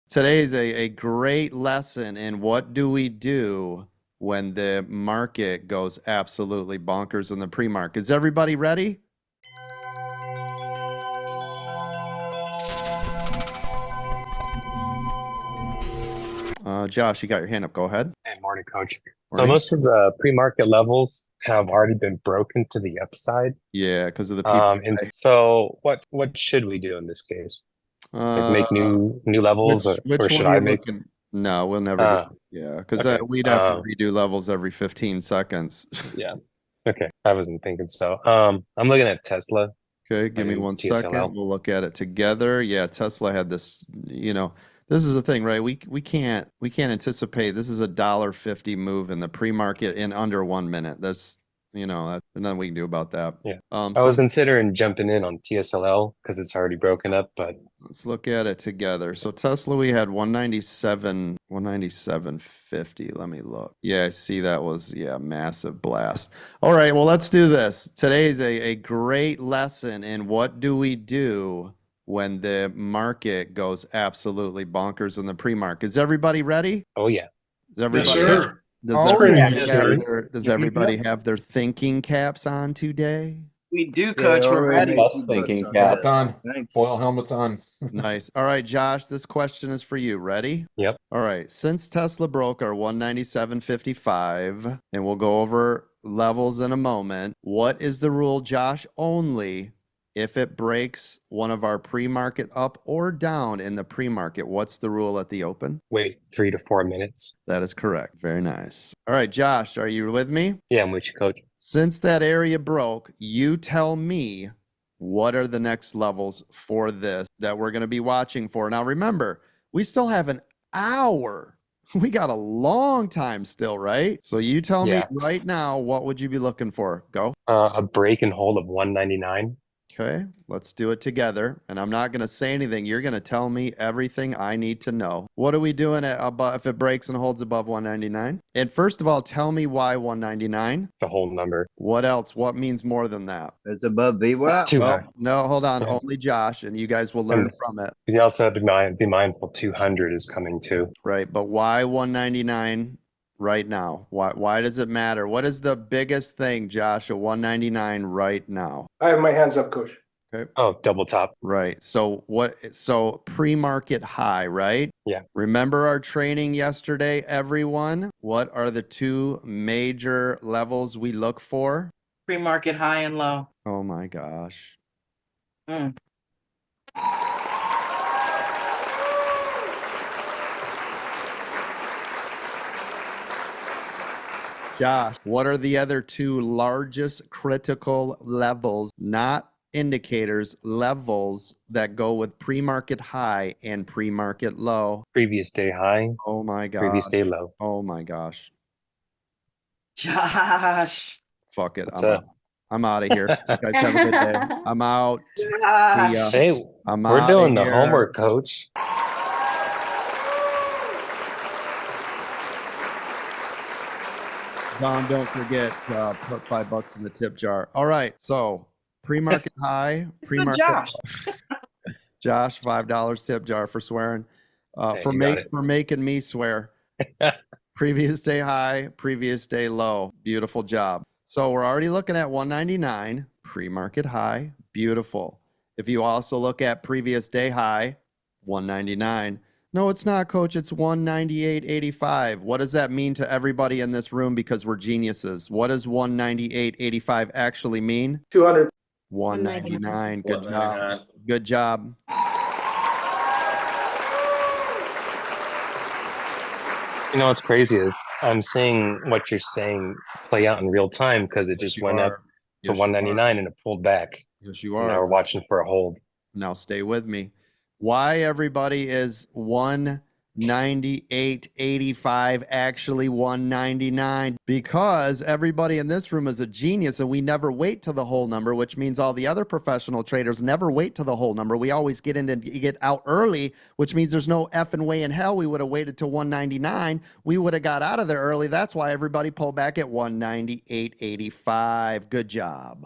Today's a great lesson in what do we do when the market goes absolutely bonkers in the pre-market. Is everybody ready? Josh, you got your hand up. Go ahead. Hey, morning, coach. So Morning. most of the pre-market levels have already been broken to the upside. Yeah, because of the people. And so what should we do in this case? Like Uh, make new levels, or which one should are I you make? looking? No, we'll never do. Uh, Yeah, because okay. we'd have to redo levels every 15 seconds. Yeah. Okay. I wasn't thinking so. I'm looking at Tesla, Okay, the give me new 1 second. TSLL. We'll look at it together. Yeah, Tesla had this, this is the thing, right? We can't anticipate this is a $1.50 move in the pre-market in under 1 minute. There's nothing we can do about that. Yeah. I So was considering jumping in on TSLL because it's already broken up, but let's look at it together. So Tesla, we had 197.50. Let me look. Yeah, I see that was, massive blast. All right, well, let's do this. Today's a great lesson in what do we do when the market goes absolutely bonkers in the pre-market. Is everybody ready? oh yeah. Does Yes, everybody sir. does Oh, everybody yes, have sir. does everybody have their thinking caps on today? We do, Yeah, Coach. We're already ready. made Bus 2 bucks thinking on cap. Lock that. on. Thank you. Foil helmets on. Nice. All right, Josh, this question is for you. Ready? Yep. All right. Since Tesla broke our 197.55, and we'll go over levels in a moment, what is the rule, Josh? Only if it breaks one of our pre-market up or down in the pre-market. What's the rule at the open? Wait 3 to 4 minutes. That is correct. Very nice. All right, Josh, are you with me? Yeah, I'm with you, coach. Since that area broke, you tell me what are the next levels for this that we're going to be watching for. Now, remember, we still have an hour. We got a long time still, right? So you tell me Yeah. right now, what would you be looking for? Go. A break and hold of 199. Okay, let's do it together. And I'm not going to say anything. You're going to tell me everything I need to know. What are we doing at above if it breaks and holds above 199? And first of all, tell me why 199. The whole number. What else? What means more than that? It's above VWAP. Too Well, high. no, hold on. Yeah. Only Josh, and you guys will learn And from it. you also have to be mindful 200 is coming too. Right. But why 199 right now? Why does it matter? What is the biggest thing, Josh, at 199 right now? I have my hands up, coach. Oh, double top. Right. So pre-market high, right? Yeah. Remember our training yesterday, everyone? What are the two major levels we look for? Pre-market high and low. Oh my gosh. Mm. Josh, what are the other two largest critical levels, not indicators, levels that go with pre-market high and pre-market low? Previous day high, Oh my previous gosh. day low. Oh my gosh. Josh. Fuck it. What's up? I'm out of here. You guys have a good day. I'm out. See ya. Josh. Hey, I'm we're outta doing the here. homework, coach. Don, don't forget put $5 in the tip jar. All right. So pre-market high, It's a pre-market Josh. Josh, $5 tip jar for swearing. Hey, you got it. For making me swear. Previous day high, previous day low. Beautiful job. So we're already looking at 199, pre-market high. Beautiful. If you also look at previous day high, 199. No, it's not, coach. It's 198.85. What does that mean to everybody in this room because we're geniuses? What does 198.85 actually mean? 200. 199. Good job. 199. Good job. You know what's crazy is I'm seeing what you're saying play out in real time because it just you went up are. to Yes, you 199 and it pulled back. Yes, you Now are. we're watching for a hold. Now stay with me. Why everybody is 198.85 actually 199? Because everybody in this room is a genius and we never wait to the whole number, which means all the other professional traders never wait to the whole number. We always get out early, which means there's no effing way in hell we would have waited till 199. We would have got out of there early. That's why everybody pulled back at 198.85. Good job.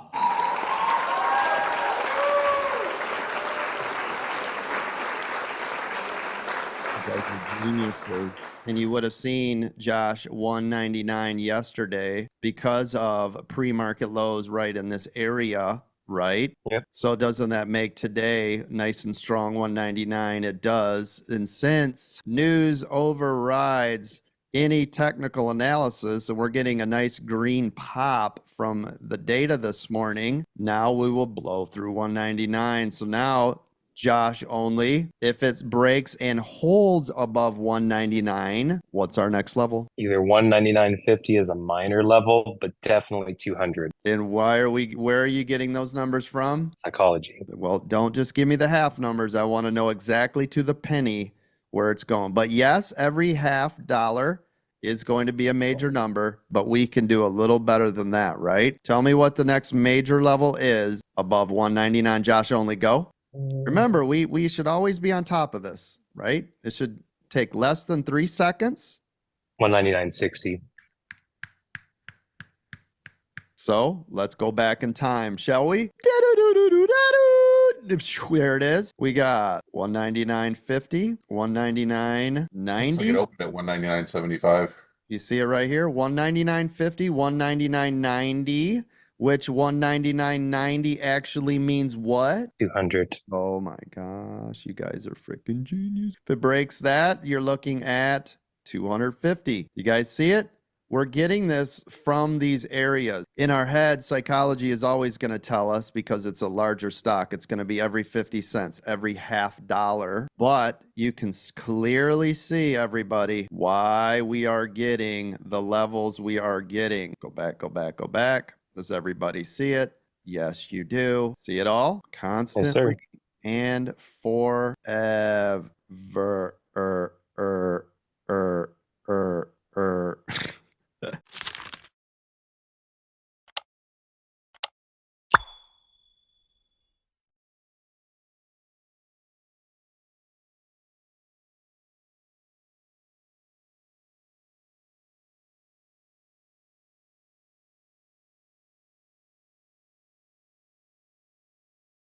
You guys are geniuses. And you would have seen, Josh, 199 yesterday because of pre-market lows right in this area, right? Yep. So doesn't that make today nice and strong 199? It does. And since news overrides any technical analysis, and we're getting a nice green pop from the data this morning, now we will blow through 199. So now, Josh, only if it breaks and holds above 199, what's our next level? Either 199.50 is a minor level, but definitely 200. And where are you getting those numbers from? Psychology. Well, don't just give me the half numbers. I want to know exactly to the penny where it's going. But yes, every $0.50 is going to be a major number, but we can do a little better than that, right? Tell me what the next major level is above 199. Josh, only go. Remember, we should always be on top of this, right? It should take less than 3 seconds. 199.60. So let's go back in time, shall we? There it is. We got 199.50, 199.90. Looks like it opened at 199.75. You see it right here, 199.50, 199.90, which 199.90 actually means what? 200. Oh my gosh, you guys are freaking genius. If it breaks that, you're looking at 250. You guys see it? We're getting this from these areas. In our head, psychology is always going to tell us, because it's a larger stock, it's going to be every 50 cents, every $0.50. But you can clearly see, everybody, why we are getting the levels we are getting. Go back, go back, go back. Does everybody see it? Yes, you do. See it all? Constantly Yes, sir. and forever.